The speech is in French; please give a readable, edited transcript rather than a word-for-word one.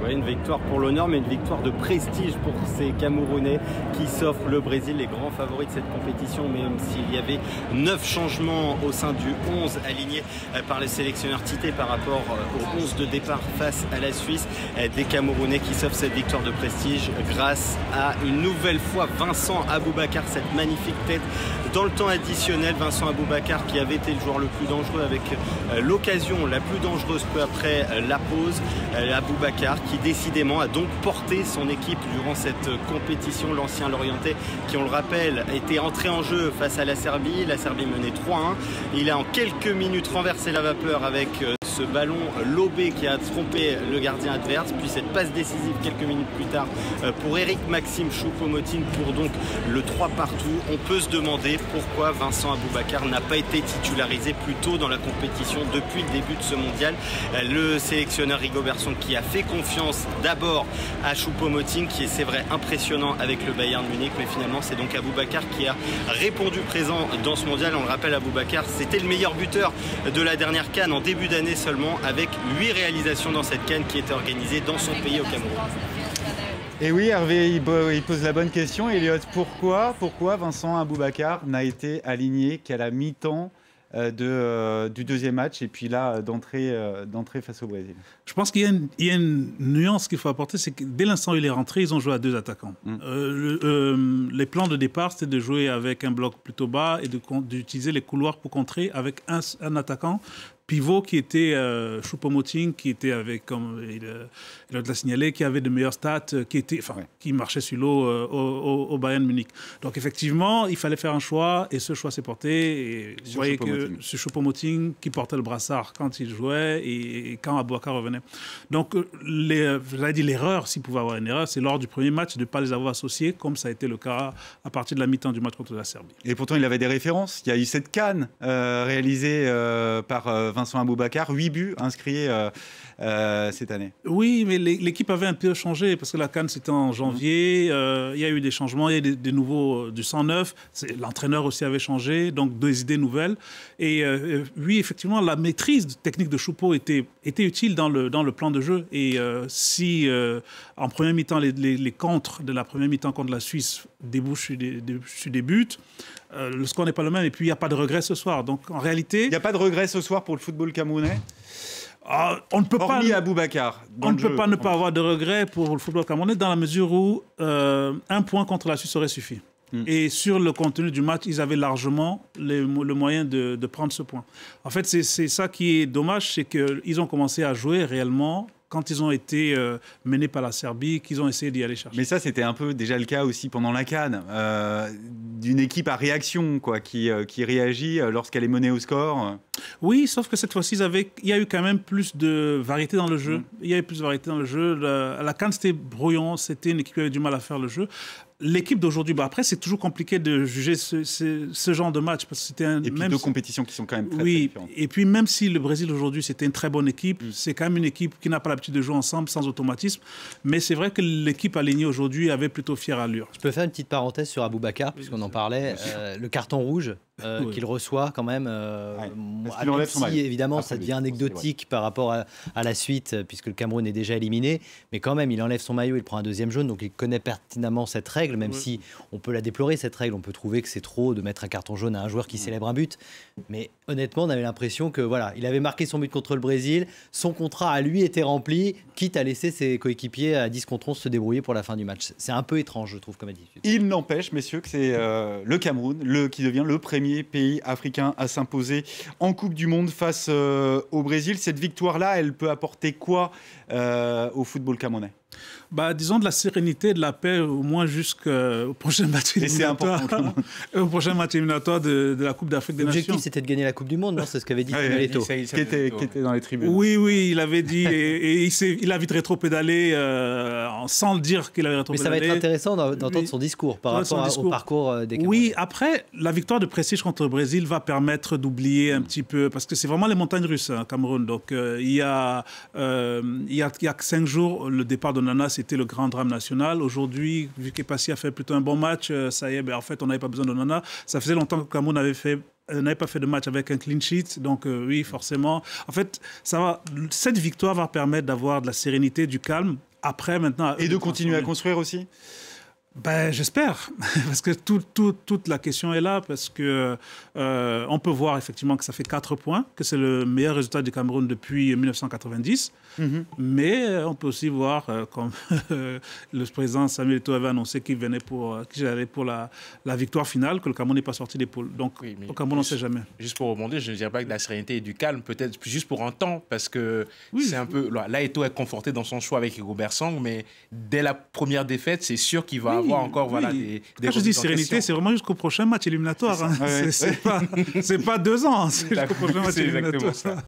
Oui, une victoire pour l'honneur, mais une victoire de prestige pour ces Camerounais qui s'offrent le Brésil, les grands favoris de cette compétition, même s'il y avait 9 changements au sein du 11 aligné par le sélectionneur Tite par rapport au 11 de départ face à la Suisse. Des Camerounais qui s'offrent cette victoire de prestige grâce à une nouvelle fois Vincent Aboubakar, cette magnifique tête dans le temps additionnel. Vincent Aboubakar qui avait été le joueur le plus dangereux avec l'occasion la plus dangereuse peu après la pause. Aboubakar qui décidément a donc porté son équipe durant cette compétition. L'ancien Lorientais qui, on le rappelle, était entré en jeu face à la Serbie. La Serbie menait 3-1. Il a en quelques minutes renversé la vapeur avec ce ballon lobé qui a trompé le gardien adverse, puis cette passe décisive quelques minutes plus tard pour Eric Maxime Choupo-Moting pour donc le 3 partout. On peut se demander pourquoi Vincent Aboubakar n'a pas été titularisé plus tôt dans la compétition depuis le début de ce mondial. Le sélectionneur Rigobertson qui a fait confiance d'abord à Choupo-Moting qui est, c'est vrai, impressionnant avec le Bayern Munich, mais finalement c'est donc Aboubakar qui a répondu présent dans ce mondial. On le rappelle, Aboubakar c'était le meilleur buteur de la dernière CAN en début d'année seulement, avec 8 réalisations dans cette CAN qui était organisée dans son pays au Cameroun. Et oui, Hervé, il pose la bonne question. Elliot, pourquoi Vincent Aboubakar n'a été aligné qu'à la mi-temps du deuxième match et puis là d'entrée face au Brésil? Je pense qu'il y a une nuance qu'il faut apporter, c'est que dès l'instant où il est rentré, ils ont joué à 2 attaquants. Les plans de départ, c'était de jouer avec un bloc plutôt bas et d'utiliser les couloirs pour contrer avec un attaquant pivot qui était Choupo-Moting, qui était avec, comme il l'a signalé, qui avait de meilleures stats, qui marchait sur l'eau au Bayern Munich. Donc effectivement, il fallait faire un choix et ce choix s'est porté. Et vous voyez que c'est Choupo-Moting qui portait le brassard quand il jouait et quand Aboubakar revenait. Donc j'allais dire l'erreur, s'il pouvait avoir une erreur, c'est lors du premier match de ne pas les avoir associés, comme ça a été le cas à partir de la mi-temps du match contre la Serbie. Et pourtant, il avait des références. Il y a eu cette CAN réalisée par Vincent Aboubakar, 8 buts inscrits cette année. Oui, mais l'équipe avait un peu changé parce que la CAN c'était en janvier. Il y a eu des changements, il y a eu des nouveaux du 109. L'entraîneur aussi avait changé, donc 2 idées nouvelles. Et oui, effectivement, la maîtrise technique de Choupo était utile dans le plan de jeu. Et si en première mi-temps, les contres de la première mi-temps contre la Suisse débouchent sur des buts, le score n'est pas le même et puis il n'y a pas de regret ce soir. Donc en réalité... Il n'y a pas de regret ce soir pour le football camerounais? On ne peut Hormis Aboubakar. On ne peut pas ne pas avoir de regret pour le football camerounais dans la mesure où un point contre la Suisse aurait suffi. Et sur le contenu du match, ils avaient largement le moyen de prendre ce point. En fait, c'est ça qui est dommage, c'est qu'ils ont commencé à jouer réellement quand ils ont été menés par la Serbie, qu'ils ont essayé d'y aller chercher. Mais ça, c'était un peu déjà le cas aussi pendant la CAN, d'une équipe à réaction, quoi, qui réagit lorsqu'elle est menée au score. Oui, sauf que cette fois-ci, il y a eu quand même plus de variété dans le jeu. Il y a eu plus de variété dans le jeu. La CAN, c'était brouillon, c'était une équipe qui avait du mal à faire le jeu. L'équipe d'aujourd'hui, après, c'est toujours compliqué de juger ce genre de match. Parce que c'était et puis 2 compétitions qui sont quand même très différentes. Et puis même si le Brésil aujourd'hui, c'était une très bonne équipe, c'est quand même une équipe qui n'a pas l'habitude de jouer ensemble sans automatisme. Mais c'est vrai que l'équipe alignée aujourd'hui avait plutôt fière allure. Je peux faire une petite parenthèse sur Aboubakar, puisqu'on en parlait. Le carton rouge qu'il reçoit quand même, même si évidemment ça devient anecdotique par rapport à la suite, puisque le Cameroun est déjà éliminé. Mais quand même, il enlève son maillot, il prend un 2e jaune, donc il connaît pertinemment cette règle. Même si on peut la déplorer, cette règle, on peut trouver que c'est trop de mettre un carton jaune à un joueur qui célèbre un but. Mais honnêtement, on avait l'impression que voilà, il avait marqué son but contre le Brésil, son contrat à lui était rempli, quitte à laisser ses coéquipiers à 10 contre 11 se débrouiller pour la fin du match. C'est un peu étrange, je trouve, comme attitude. Il n'empêche, messieurs, que c'est le Cameroun qui devient le premier pays africain à s'imposer en Coupe du Monde face au Brésil. Cette victoire-là, elle peut apporter quoi au football camerounais? Disons de la sérénité, de la paix, au moins jusqu'au prochain match éliminatoire. Au prochain match éliminatoire de la Coupe d'Afrique des Nations. L'objectif, c'était de gagner la Coupe du Monde, non? C'est ce qu'avait dit Samuel Eto'o. Qui était dans les tribunes. Oui, il avait dit, et il a vite rétro-pédalé sans le dire qu'il avait rétro-pédalé. Mais ça va être intéressant d'entendre son discours par rapport au parcours des Camerounais. Oui, après, la victoire de prestige contre le Brésil va permettre d'oublier un petit peu, parce que c'est vraiment les montagnes russes, Cameroun. Donc, il y a 5 jours, le départ de Nana, c'était le grand drame national. Aujourd'hui, vu qu'Epassi a fait plutôt un bon match, ça y est, en fait, on n'avait pas besoin de Nana. Ça faisait longtemps que Cameroun n'avait pas fait de match avec un clean sheet. Donc, oui, forcément. En fait, cette victoire va permettre d'avoir de la sérénité, du calme. Après, maintenant... Et de continuer à construire aussi? Ben, j'espère, parce que toute la question est là, parce que on peut voir effectivement que ça fait 4 points, que c'est le meilleur résultat du Cameroun depuis 1990, mais on peut aussi voir, comme le président Samuel Eto'o avait annoncé qu'il allait pour la victoire finale, que le Cameroun n'est pas sorti des poules. Donc au Cameroun, on ne sait jamais. Juste pour rebondir, je ne dirais pas que de la sérénité et du calme, peut-être juste pour un temps, parce que c'est un peu... Là, Eto'o est conforté dans son choix avec Rigobert Song, mais dès la première défaite, c'est sûr qu'il va avoir encore des Quand je dis sérénité, c'est vraiment jusqu'au prochain match éliminatoire. C'est pas 2 ans, c'est jusqu'au prochain match éliminatoire. Ça.